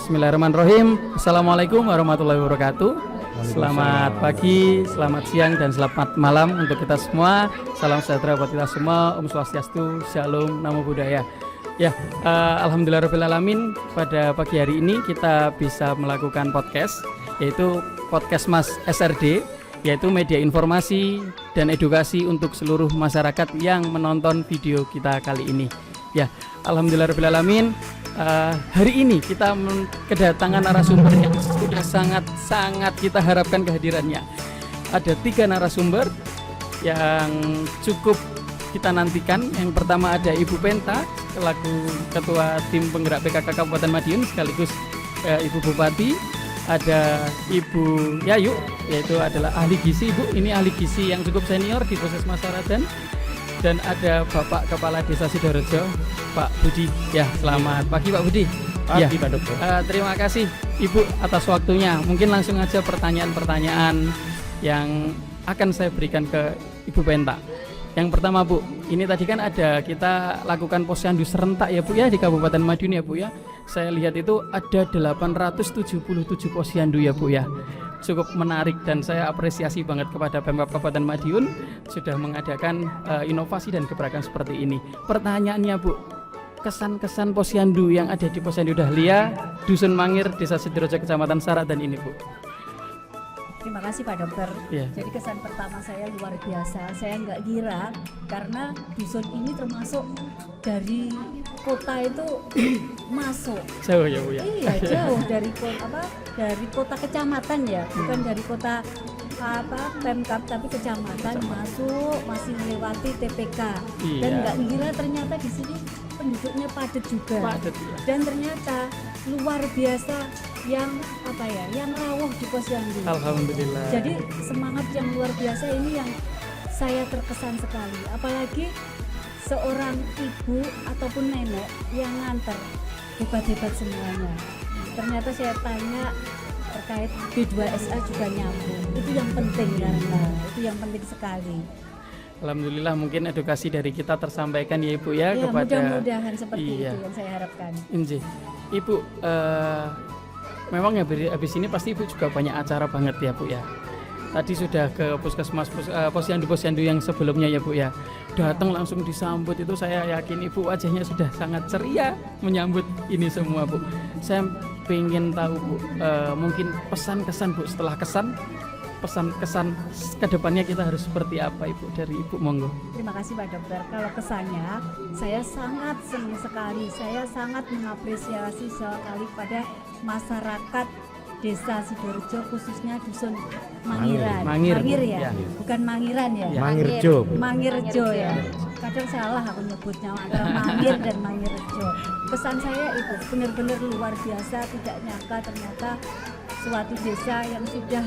Bismillahirrahmanirrahim. Assalamualaikum warahmatullahi wabarakatuh. Selamat pagi, selamat siang, dan selamat malam untuk kita semua. Salam sejahtera buat kita semua. Om Swastiastu, Shalom, Namo Buddhaya. Ya, alhamdulillahirobbilalamin. Pada pagi hari ini kita bisa melakukan podcast, yaitu podcast Mas SRD, yaitu media informasi dan edukasi untuk seluruh masyarakat yang menonton video kita kali ini. Ya, alhamdulillahirobbilalamin. Hari ini kita kedatangan narasumber yang sudah sangat kita harapkan kehadirannya. Ada 3 narasumber yang cukup kita nantikan. Yang pertama ada Ibu Penta selaku Ketua Tim Penggerak PKK Kabupaten Madiun sekaligus Ibu Bupati. Ada Ibu Yayu, yaitu adalah ahli gizi. Ibu ini ahli gizi yang cukup senior di Puskesmas Saradan. Dan ada Bapak Kepala Desa Sidorejo, Pak Budi. Ya, selamat pagi Pak Budi. Pagi Pak Dokter. Terima kasih Ibu atas waktunya. Mungkin langsung aja pertanyaan-pertanyaan yang akan saya berikan ke Ibu Penta. Yang pertama Bu, ini tadi kan ada kita lakukan posyandu serentak ya Bu ya di Kabupaten Madiun ya Bu ya. Saya lihat itu ada 877 posyandu ya Bu ya. Cukup menarik dan saya apresiasi banget kepada Pemkab Kabupaten Madiun sudah mengadakan inovasi dan gebrakan seperti ini. Pertanyaannya Bu, kesan-kesan posyandu yang ada di Posyandu Dahlia, Dusun Mangir, Desa Sidorejo, Kecamatan Saradan ini Bu. Terima kasih Pak Dokter. Yeah. Jadi kesan pertama saya luar biasa. Saya nggak kira karena dusun ini termasuk dari kota itu masuk. Jauh ya Bu ya. Iya jauh dari kota dari kota kecamatan ya, bukan dari kota Pemkab tapi kecamatan masuk masih melewati TPK. Iya. Dan nggak kira ternyata di sini penduduknya padat juga. Padat ya. Dan ternyata luar biasa yang yang rawuh di posyandu. Alhamdulillah. Jadi semangat yang luar biasa ini yang saya terkesan sekali. Apalagi seorang ibu ataupun nenek yang nganter, hebat-hebat semuanya. Ternyata saya tanya terkait B2SA juga nyambung. Itu yang penting karena itu yang penting sekali. Alhamdulillah mungkin edukasi dari kita tersampaikan ya Ibu ya, Ya kepada mudah-mudahan seperti itu yang saya harapkan. Ibu, memang habis ini pasti Ibu juga banyak acara banget ya Bu ya. Tadi sudah ke puskesmas posyandu yang sebelumnya ya Bu ya. Datang langsung disambut, itu saya yakin Ibu wajahnya sudah sangat ceria menyambut ini semua Bu. Saya pengen tahu Bu, mungkin pesan-kesan Bu setelah pesan-kesan kedepannya kita harus seperti apa Ibu, dari Ibu monggo. Terima kasih Pak Dokter. Kalau kesannya saya sangat senang sekali, saya sangat mengapresiasi sekali pada masyarakat Desa Sidorejo khususnya Dusun Mangiran. Mangir ya? Bukan Mangiran ya? Mangirjo ya. Kadang salah aku nyebutnya antara Mangir dan Mangirjo. Pesan saya itu benar-benar luar biasa, tidak nyangka ternyata suatu desa yang sudah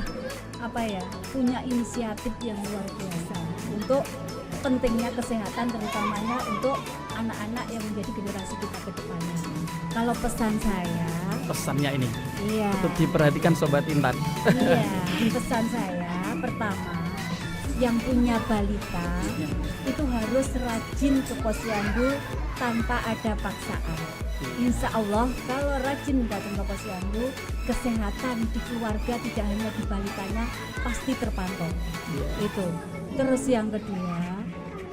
punya inisiatif yang luar biasa untuk pentingnya kesehatan, terutamanya untuk anak-anak yang menjadi generasi kita ke depannya. Kalau pesan saya, pesannya ini untuk iya, diperhatikan Sobat Intan. iya, pesan saya pertama, yang punya balita itu harus rajin ke posyandu tanpa ada paksaan. Insya Allah kalau rajin datang ke posyandu, kesehatan di keluarga tidak hanya di balitanya pasti terpantau. Itu. Terus yang kedua,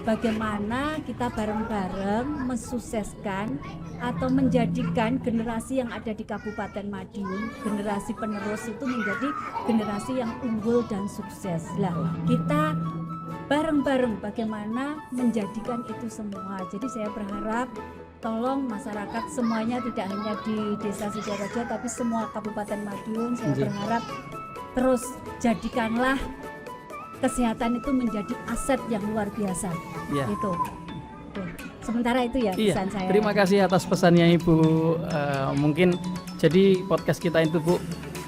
bagaimana kita bareng-bareng mensukseskan atau menjadikan generasi yang ada di Kabupaten Madiun, generasi penerus itu menjadi generasi yang unggul dan sukses. Lah, kita bareng-bareng bagaimana menjadikan itu semua. Jadi saya berharap tolong masyarakat semuanya, tidak hanya di Desa Sidorejo tapi semua Kabupaten Madiun, saya berharap terus jadikanlah kesehatan itu menjadi aset yang luar biasa. Itu. Sementara itu ya pesan saya. Terima kasih atas pesannya Ibu. Mungkin jadi podcast kita itu Bu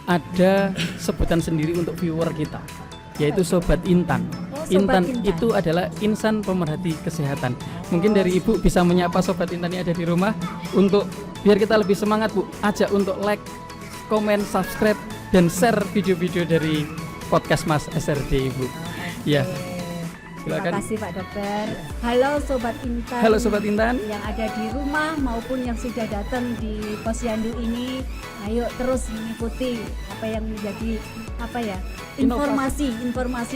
ada sebutan sendiri untuk viewer kita, yaitu Sobat Intan. Intan itu adalah insan pemerhati kesehatan. Mungkin dari Ibu bisa menyapa Sobat Intan yang ada di rumah untuk biar kita lebih semangat Bu. Ajak untuk like, komen, subscribe dan share video-video dari podcast Mas SRD Ibu. Ya. Terima Silakan. kasih Pak Dokter. Halo Sobat Intan. Halo Sobat Intan. Yang ada di rumah maupun yang sudah datang di Posyandu ini, ayo terus mengikuti apa yang menjadi informasi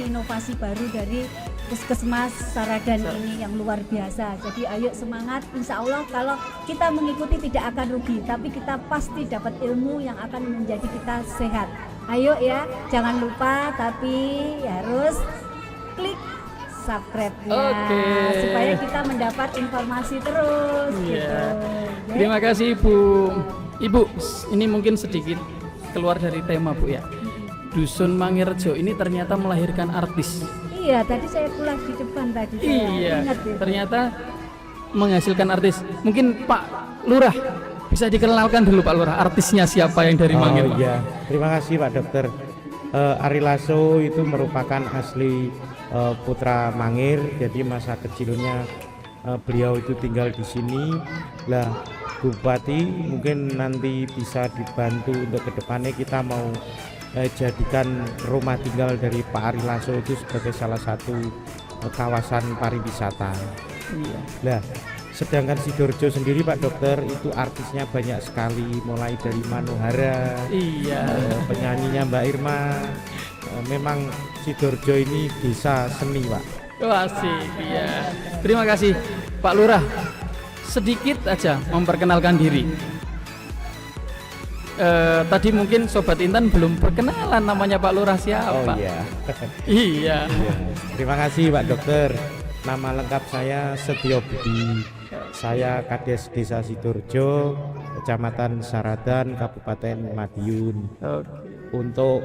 inovasi baru dari Puskesmas Saradan ini yang luar biasa. Jadi ayo semangat, insya Allah kalau kita mengikuti tidak akan rugi, tapi kita pasti dapat ilmu yang akan menjadi kita sehat. Ayo ya, jangan lupa tapi harus klik subscribe-nya supaya kita mendapat informasi terus gitu. Terima kasih Ibu, ini mungkin sedikit keluar dari tema Bu ya. Dusun Mangirjo ini ternyata melahirkan artis. Iya, tadi saya kulas di depan tadi. Iya, Ingat ya. ternyata menghasilkan artis. Mungkin Pak Lurah bisa dikenalkan dulu Pak Lurah, artisnya siapa yang dari Mangir? Pak? Iya, terima kasih Pak Dokter. Ari Lasso itu merupakan asli putra Mangir, jadi masa kecilnya beliau itu tinggal di sini. Lah, Bupati mungkin nanti bisa dibantu untuk kedepannya kita mau jadikan rumah tinggal dari Pak Ari Lasso itu sebagai salah satu kawasan pariwisata. Iya. Lah, sedangkan Sidoarjo sendiri Pak Dokter itu artisnya banyak sekali, mulai dari Manohara, Iya. penyanyinya Mbak Irma. Memang Sidoarjo ini desa seni Pak. Wah, asik. Iya. Terima kasih Pak Lurah. Sedikit aja memperkenalkan diri. Tadi mungkin Sobat Intan belum perkenalan namanya Pak Lurah siapa. Oh iya. Iya. Iya. Terima kasih Pak Dokter. Nama lengkap saya Setio Budi. Saya Kades Desa Sidoarjo, Kecamatan Saradan, Kabupaten Madiun. Oke. Untuk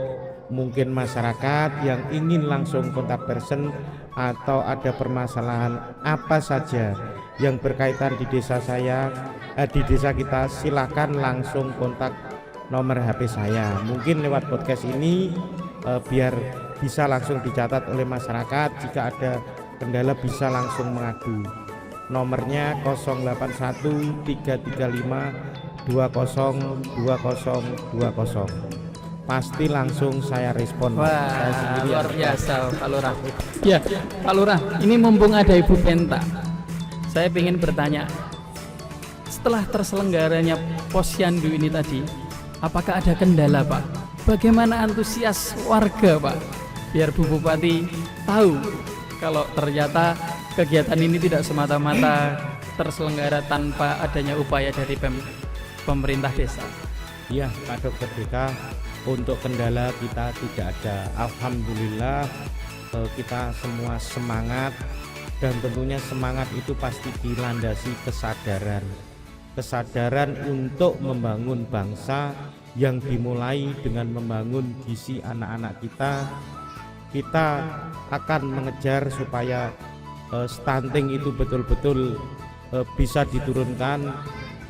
mungkin masyarakat yang ingin langsung kontak person atau ada permasalahan apa saja yang berkaitan di desa saya, di desa kita, silakan langsung kontak nomor HP saya. Mungkin lewat podcast ini biar bisa langsung dicatat oleh masyarakat. Jika ada kendala bisa langsung mengadu. Nomornya 081 335 202020. Pasti langsung saya respon. Wah, Saya sendiri luar yang- biasa Pak Lurah. Ya, Pak Lurah, ini mumpung ada Ibu Penta, saya ingin bertanya, setelah terselenggaranya Posyandu ini tadi, apakah ada kendala Pak? Bagaimana antusias warga Pak? Biar Bu Bupati tahu kalau ternyata kegiatan ini tidak semata-mata terselenggara tanpa adanya upaya dari pemerintah desa. Iya Pak Dokter DK, untuk kendala kita tidak ada. Alhamdulillah kita semua semangat, dan tentunya semangat itu pasti dilandasi kesadaran untuk membangun bangsa yang dimulai dengan membangun gizi anak-anak kita. Kita akan mengejar supaya stunting itu betul-betul bisa diturunkan,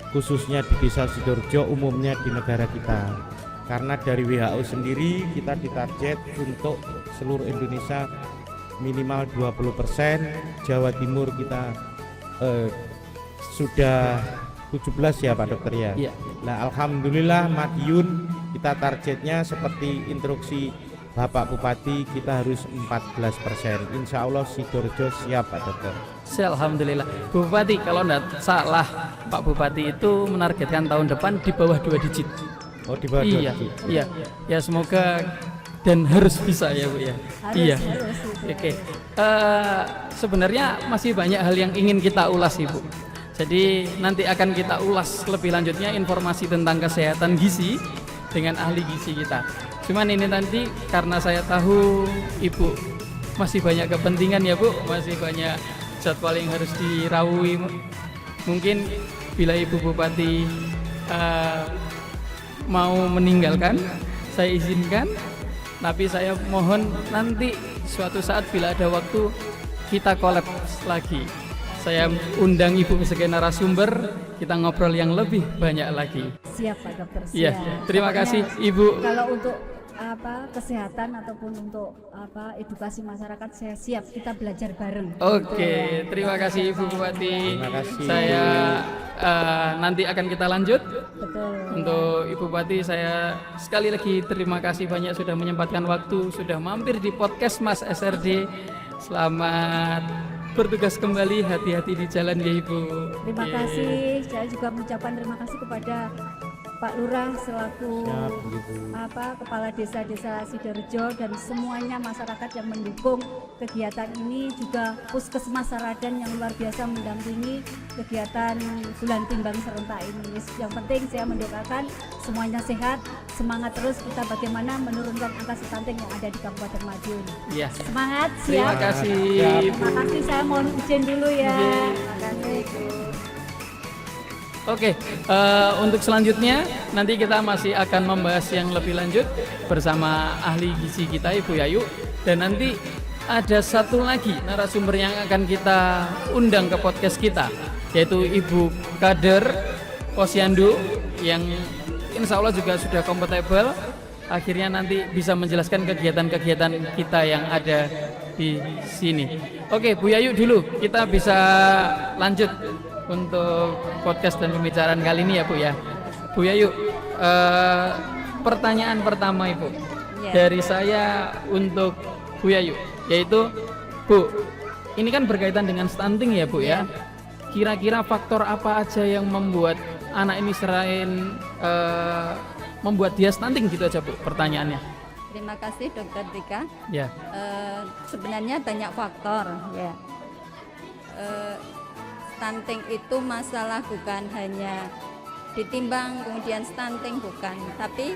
khususnya di desa Sidoarjo, umumnya di negara kita. Karena dari WHO sendiri kita ditarget untuk seluruh Indonesia minimal 20%, Jawa Timur kita sudah 17 ya Pak Dokter ya. Iya. Nah alhamdulillah Madiun kita targetnya seperti instruksi Bapak Bupati kita harus 14%. Insya Allah Sidoarjo siap Pak Dokter. Alhamdulillah. Bu Bupati, kalau tidak salah Pak Bupati itu menargetkan tahun depan di bawah 2 digit. Oh di bawah Iya, 2 digit. iya. Ya semoga dan harus bisa ya Bu ya. Iya. Harus. Oke. Sebenarnya masih banyak hal yang ingin kita ulas Ibu. Jadi nanti akan kita ulas lebih lanjutnya informasi tentang kesehatan gizi dengan ahli gizi kita. Cuman ini nanti karena saya tahu Ibu masih banyak kepentingan ya Bu, masih banyak jadwal yang harus diraui. Mungkin bila Ibu Bupati mau meninggalkan, saya izinkan. Tapi saya mohon nanti suatu saat bila ada waktu kita collab lagi. Saya undang Ibu sebagai narasumber, kita ngobrol yang lebih banyak lagi. Siap Pak Dokter. Iya, siap. terima Pokoknya kasih Ibu. Kalau untuk kesehatan ataupun untuk edukasi masyarakat saya siap, kita belajar bareng. Oke, terima kasih Ibu Bupati. Terima kasih. Saya nanti akan kita lanjut. Betul. Untuk Ibu Bupati saya sekali lagi terima kasih banyak sudah menyempatkan waktu, sudah mampir di podcast Mas SRD. Selamat bertugas kembali, hati-hati di jalan ya Ibu. Terima Oke. kasih. Saya juga mengucapkan terima kasih kepada Pak Lurah selaku Siap, begitu. Kepala Desa-desa Sidoarjo dan semuanya masyarakat yang mendukung kegiatan ini, juga Puskesmas Saradan yang luar biasa mendampingi kegiatan Bulan Timbang Serentak ini. Yang penting saya mendoakan semuanya sehat, semangat terus kita bagaimana menurunkan angka stunting yang ada di Kabupaten Madiun. Iya. Semangat, Terima siap. kasih Siap. Ibu. Terima kasih, saya mohon izin dulu ya. Oke. Terima kasih, Bu. Oke, untuk selanjutnya nanti kita masih akan membahas yang lebih lanjut bersama ahli gizi kita Ibu Yayu, dan nanti ada satu lagi narasumber yang akan kita undang ke podcast kita, yaitu Ibu Kader Posyandu yang insya Allah juga sudah kompatibel, akhirnya nanti bisa menjelaskan kegiatan-kegiatan kita yang ada di sini. Oke, Bu Yayu dulu, kita bisa lanjut untuk podcast dan pembicaraan kali ini ya Bu ya. Bu Yayu, pertanyaan pertama Ibu Ya. dari saya untuk Bu Yayu, yaitu Bu, ini kan berkaitan dengan stunting ya Bu ya. Kira-kira faktor apa aja yang membuat anak ini selain membuat dia stunting gitu aja Bu pertanyaannya. Terima kasih Dokter Tika. Ya. Sebenarnya banyak faktor ya. Stunting itu masalah bukan hanya ditimbang kemudian stunting, bukan, tapi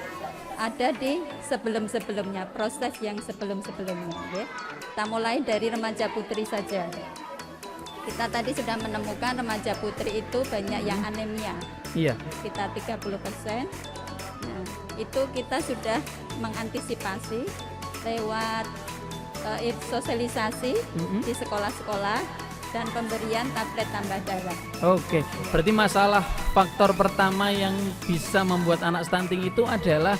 ada di sebelum-sebelumnya, proses yang sebelum-sebelumnya ya. Kita mulai dari remaja putri saja. Kita tadi sudah menemukan remaja putri itu banyak yang anemia, Iya. sekitar 30%. Nah, itu kita sudah mengantisipasi lewat sosialisasi di sekolah-sekolah dan pemberian tablet tambah darah. Oke, berarti masalah faktor pertama yang bisa membuat anak stunting itu adalah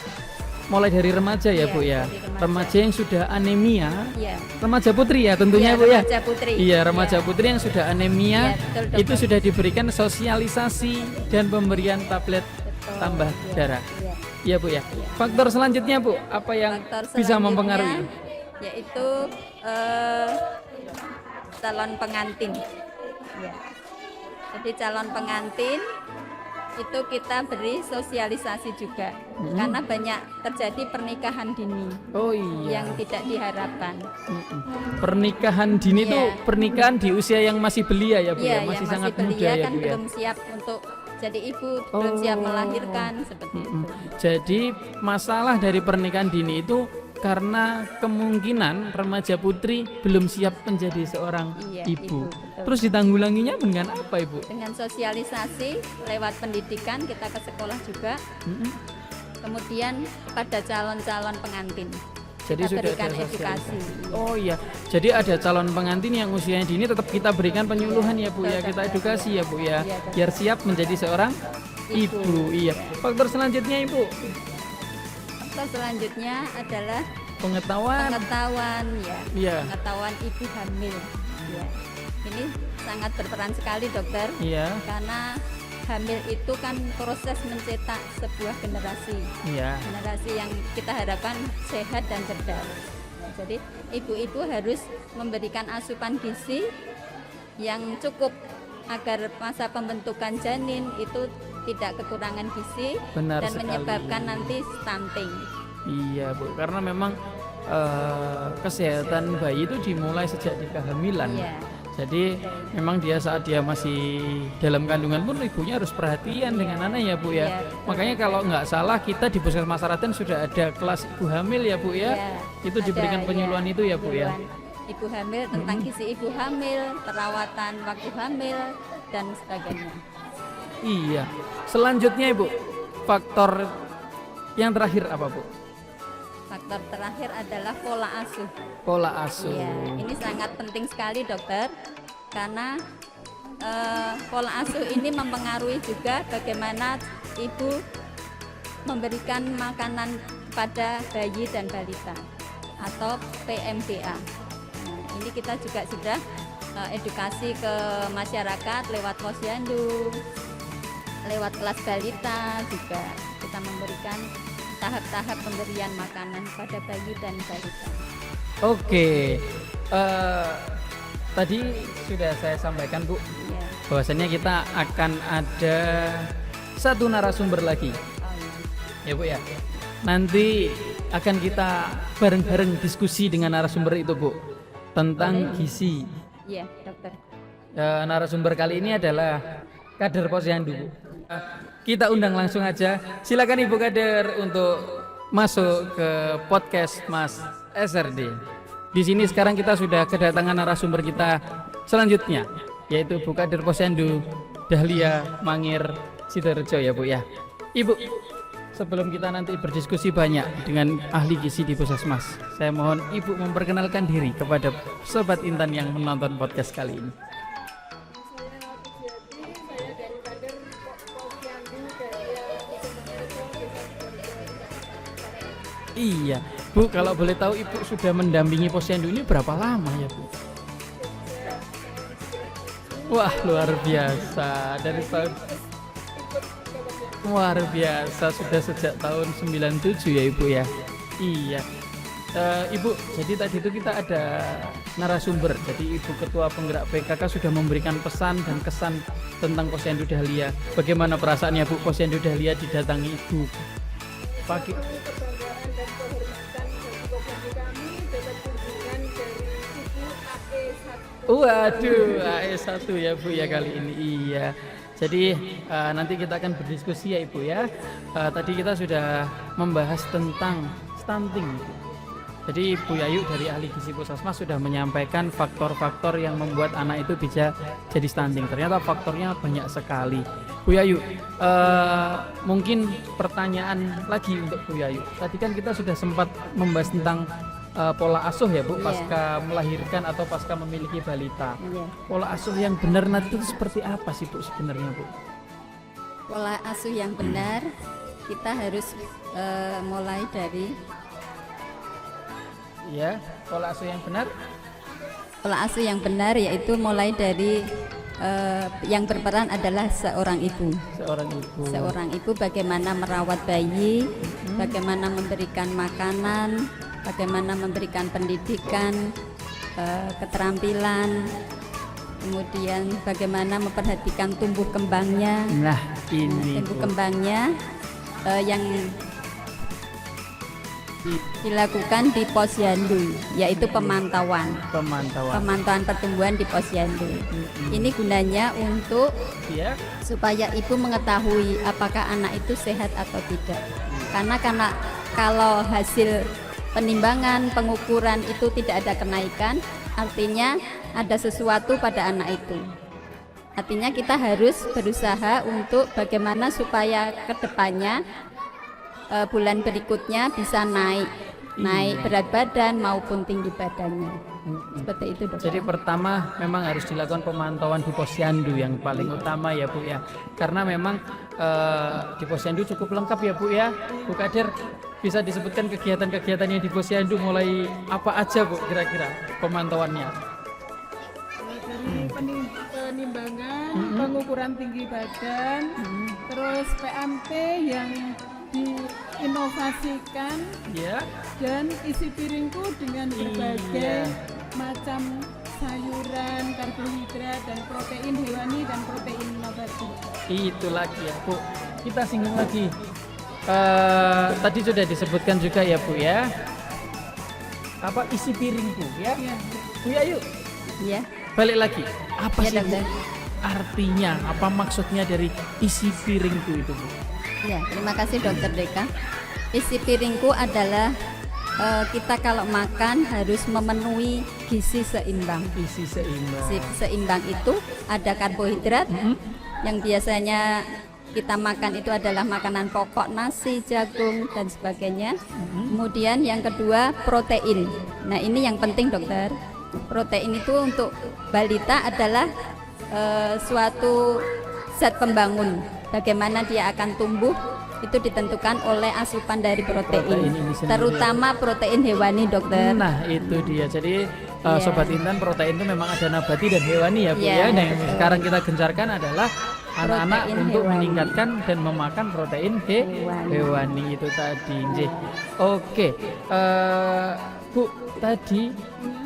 mulai dari remaja ya Iya, Bu ya. dari remaja. Remaja yang sudah anemia, Iya. remaja putri ya tentunya Iya, Bu ya. remaja putri. Iya, remaja Iya. putri yang sudah anemia Iya, betul, dokter. itu sudah diberikan sosialisasi dan pemberian tablet Betul, tambah iya, darah. iya. Iya Bu ya. Faktor selanjutnya Bu, apa yang Faktor bisa selanjutnya mempengaruhi? yaitu calon pengantin. Ya. Jadi calon pengantin itu kita beri sosialisasi juga, karena banyak terjadi pernikahan dini Oh iya. yang tidak diharapkan. Pernikahan dini itu Iya. pernikahan di usia yang masih belia ya Bu Iya, ya, yang masih sangat belia muda ya kan Bu ya. belum siap untuk jadi ibu, belum siap Oh. melahirkan seperti itu. Jadi masalah dari pernikahan dini itu karena kemungkinan remaja putri belum siap menjadi seorang Iya, ibu. ibu, betul. Terus ditanggulanginya dengan apa Ibu? Dengan sosialisasi lewat pendidikan, kita ke sekolah juga, Mm-mm. kemudian kepada calon-calon pengantin. Jadi Kita sudah berikan ada edukasi. sosialisasi. Oh iya, jadi ada calon pengantin yang usianya dini tetap kita berikan penyuluhan ya Bu ya, betul, kita betul. edukasi ya Bu ya, Iya, betul. biar siap menjadi seorang ibu. Iya. Faktor selanjutnya Ibu, Faktor selanjutnya adalah pengetahuan. pengetahuan ya, Iya. pengetahuan ibu hamil. Ya. Ini sangat berperan sekali dokter, Iya, karena hamil itu kan proses mencetak sebuah generasi. iya. Generasi yang kita harapkan sehat dan cerdas. Nah, jadi ibu-ibu harus memberikan asupan gizi yang cukup agar masa pembentukan janin itu tidak kekurangan gizi Benar dan sekali. menyebabkan nanti stunting. Iya Bu, karena memang kesehatan bayi itu dimulai sejak di kehamilan. Iya. Jadi memang dia saat dia masih dalam kandungan pun ibunya harus perhatian dengan anak ya Bu ya. Iya, betul. Makanya kalau nggak salah kita di Puskesmas Saradan sudah ada kelas ibu hamil ya Bu ya. Iya, Itu ada, diberikan penyuluhan iya, itu ya Bu ya. penyuluhan ibu hamil tentang gizi ibu hamil, perawatan waktu hamil dan sebagainya. Iya. Selanjutnya Ibu, faktor yang terakhir apa Bu? Faktor terakhir adalah pola asuh. Pola asuh. Iya, ini sangat penting sekali dokter, karena pola asuh ini mempengaruhi juga bagaimana ibu memberikan makanan pada bayi dan balita atau PMDA. Nah, ini kita juga sudah edukasi ke masyarakat lewat posyandu, lewat kelas balita juga kita memberikan tahap-tahap pemberian makanan pada bayi dan balita. Oke, eh, tadi sudah saya sampaikan Bu, Ya. bahwasannya kita akan ada satu narasumber lagi. Oh, iya. Ya Bu ya. Nanti akan kita bareng-bareng diskusi dengan narasumber itu Bu tentang gizi. Iya, dokter. Narasumber kali ini adalah Kader Posyandu. Kita undang langsung aja. Silakan Ibu Kader untuk masuk ke podcast Mas SRD. Di sini sekarang kita sudah kedatangan narasumber kita selanjutnya, yaitu Bu Kader Posyandu Dahlia Mangir Sidorejo ya Bu ya. Ibu, sebelum kita nanti berdiskusi banyak dengan ahli gizi di Puskesmas, saya mohon Ibu memperkenalkan diri kepada Sobat Intan yang menonton podcast kali ini. Iya, Bu, kalau boleh tahu Ibu sudah mendampingi Posyandu ini berapa lama ya Bu? Wah, luar biasa. Dari tahun luar biasa, sudah sejak tahun 97 ya Ibu ya. Iya. Ibu, jadi tadi itu kita ada narasumber. Jadi Ibu Ketua Penggerak PKK sudah memberikan pesan dan kesan tentang Posyandu Dahlia. Bagaimana perasaannya Bu, Posyandu Dahlia didatangi Ibu pagi? Waduh, AE1 ya Bu ya kali ini. Iya. Jadi nanti kita akan berdiskusi ya Ibu ya. Tadi kita sudah membahas tentang stunting. Jadi Bu Yayu dari ahli gizi Puskesmas sudah menyampaikan faktor-faktor yang membuat anak itu bisa jadi stunting. Ternyata faktornya banyak sekali. Bu Yayu, mungkin pertanyaan lagi untuk Bu Yayu. Tadi kan kita sudah sempat membahas tentang pola asuh ya Bu, Iya. pasca melahirkan atau pasca memiliki balita. Iya. Pola asuh yang benar nanti itu seperti apa sih Bu sebenarnya Bu? Pola asuh yang benar kita harus mulai dari Ya, pola asuh yang benar. pola asuh yang benar yaitu mulai dari yang berperan adalah seorang ibu. Seorang ibu. Seorang ibu bagaimana merawat bayi, bagaimana memberikan makanan, bagaimana memberikan pendidikan, keterampilan, kemudian bagaimana memperhatikan tumbuh kembangnya. Nah, ini Tumbuh Bu. kembangnya yang dilakukan di posyandu, yaitu pemantauan pertumbuhan di posyandu. Ini gunanya untuk Ya. supaya ibu mengetahui apakah anak itu sehat atau tidak. Karena kalau hasil penimbangan, pengukuran itu tidak ada kenaikan, artinya ada sesuatu pada anak itu. Artinya kita harus berusaha untuk bagaimana supaya kedepannya bulan berikutnya bisa naik berat badan maupun tinggi badannya. Seperti itu Dokter. Jadi pertama memang harus dilakukan pemantauan di posyandu yang paling utama ya Bu ya. Karena memang di posyandu cukup lengkap ya Bu ya. Bu Kader, bisa disebutkan kegiatan-kegiatannya di posyandu mulai apa aja Bu kira-kira pemantauannya? Dari penimbangan, pengukuran tinggi badan, terus PMT yang diinovasikan, Ya. dan isi piringku dengan berbagai macam sayuran, karbohidrat, dan protein hewani dan protein nabati. Itu lagi ya Bu. Kita singgung lagi. Tadi sudah disebutkan juga ya Bu ya. Apa isi piringku ya? Ya, Bu Yayu, Ya. balik lagi. Apa Ya, sih Bu Dokter. artinya? Apa maksudnya dari isi piringku itu Bu? Ya, terima kasih Dokter Deka. Isi piringku adalah kita kalau makan harus memenuhi gizi seimbang. Isi seimbang. Seimbang itu ada karbohidrat yang biasanya kita makan itu adalah makanan pokok, nasi, jagung dan sebagainya. Kemudian yang kedua protein. Nah, ini yang penting Dokter. Protein itu untuk balita adalah suatu zat pembangun. Bagaimana dia akan tumbuh itu ditentukan oleh asupan dari Protein protein, ini sendiri. terutama protein hewani Dokter. Nah itu dia. Jadi Iya. Sobat Intan, protein itu memang ada nabati dan hewani ya Bu Iya, ya. Nah yang betul. sekarang kita gencarkan adalah anak-anak Protein untuk hewani. meningkatkan dan memakan protein hewani itu tadi. Nggih. Oke, Bu tadi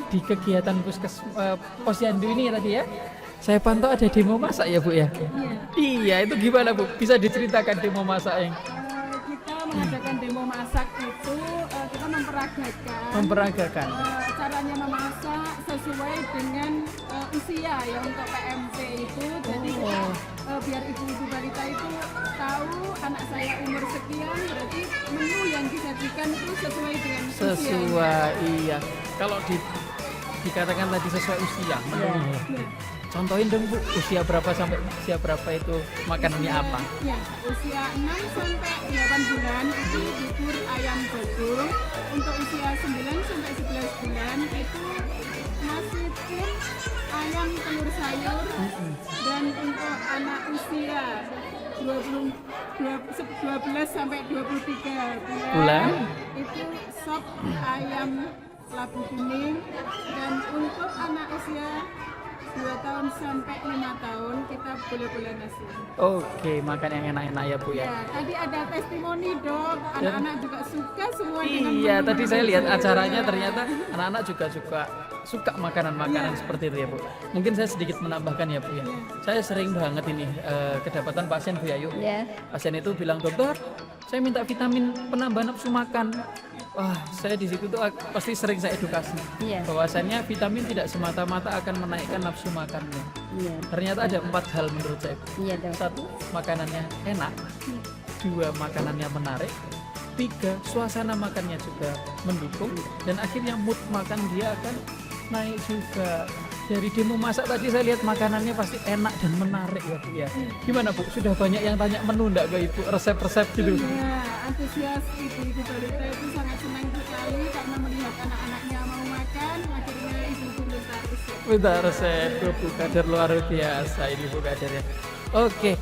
di kegiatan Posyandu ini tadi ya, saya pantau ada demo masak ya Bu ya? Iya, itu gimana Bu? Bisa diceritakan demo masak yang? Kita mengadakan demo masak itu kita memperagakan caranya memasak sesuai dengan usia ya untuk PMP itu. Jadi kita, biar ibu-ibu balita itu tahu anak saya umur sekian, berarti menu yang disajikan itu sesuai dengan usia. Sesuai, iya. Kalau dikatakan tadi sesuai usia menunya. Contohin dong Bu, usia berapa sampai usia berapa itu makanannya apa? Ya, usia 6 sampai 8 bulan itu bubur ayam jagung. Untuk usia 9 sampai 11 bulan itu nasi tim ayam telur sayur. Dan untuk anak usia 12 sampai 23 bulan itu sop ayam labu kuning. Dan untuk anak usia 2 tahun sampai 5 tahun kita boleh nasi. Oke, makan yang enak-enak ya Bu ya. Ya, tadi ada testimoni Dok, anak-anak juga suka semua dengan Iya, menu tadi saya lihat tersebut. acaranya ternyata anak-anak juga suka makanan-makanan seperti itu ya Bu. Mungkin saya sedikit menambahkan ya Bu ya. Saya sering banget ini kedapatan pasien Bu Ayu. Ya. Pasien itu bilang, dokter, saya minta vitamin penambah nafsu makan. Wah, saya di situ tuh pasti sering saya edukasi. Iya. Bahwasannya vitamin tidak semata-mata akan menaikkan nafsu makannya. Iya. Ternyata ada 4 hal menurut saya. Iya Dok. 1, makanannya enak. 2, makanannya menarik. 3, suasana makannya juga mendukung. Dan akhirnya mood makan dia akan naik juga. Dari demo masak tadi saya lihat makanannya pasti enak dan menarik ya Bu ya. Gimana Bu? Sudah banyak yang tanya menu enggak ke Ibu? Resep-resep gitu? Ya, antusias ibu-ibu balita itu sangat senang sekali karena melihat anak-anaknya mau makan, akhirnya ibu-ibu minta resep. Minta resep, Bu Kader luar biasa ini Bu Kader ya. Oke,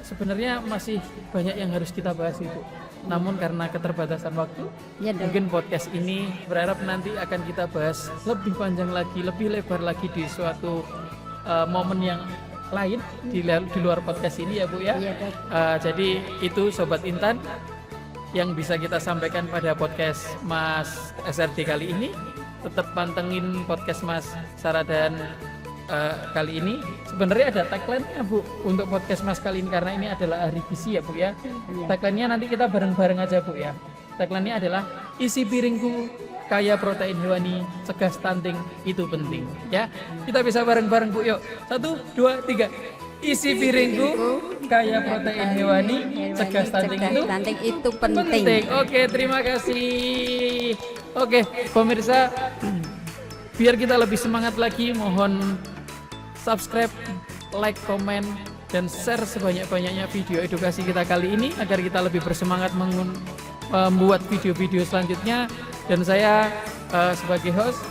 sebenarnya masih banyak yang harus kita bahas Ibu. Namun karena keterbatasan waktu, Ya, Dok. mungkin podcast ini berharap nanti akan kita bahas lebih panjang lagi, lebih lebar lagi di suatu momen yang lain di luar podcast ini ya Bu ya. Iya, Dok. Jadi itu Sobat Intan yang bisa kita sampaikan pada podcast Mas SRD kali ini. Tetap pantengin podcast Mas Sarah dan kali ini. Sebenarnya ada tagline-nya Bu untuk podcast Mas kali ini karena ini adalah hari gizi ya Bu ya. Tagline-nya nanti kita bareng-bareng aja Bu ya. Tagline-nya adalah isi piringku kaya protein hewani, cegah stunting itu penting ya. Kita bisa bareng-bareng Bu yuk. 1, 2, 3. Isi piringku kaya protein hewani, cegah stunting itu penting. Oke, terima kasih. Oke, pemirsa, biar kita lebih semangat lagi, mohon subscribe, like, komen, dan share sebanyak-banyaknya video edukasi kita kali ini agar kita lebih bersemangat membuat video-video selanjutnya. Dan saya sebagai host,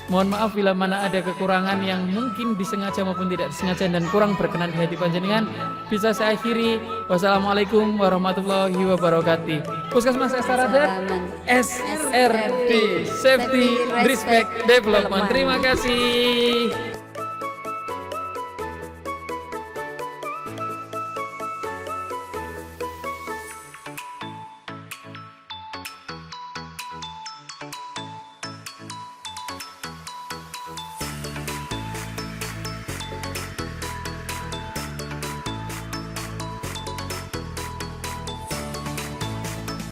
mohon maaf bila mana ada kekurangan yang mungkin disengaja maupun tidak disengaja dan kurang berkenan di hati panjenengan. Bisa saya akhiri. Wassalamualaikum warahmatullahi wabarakatuh. Puskesmas Estaradat SRD, Safety, Respect, Development. Terima kasih.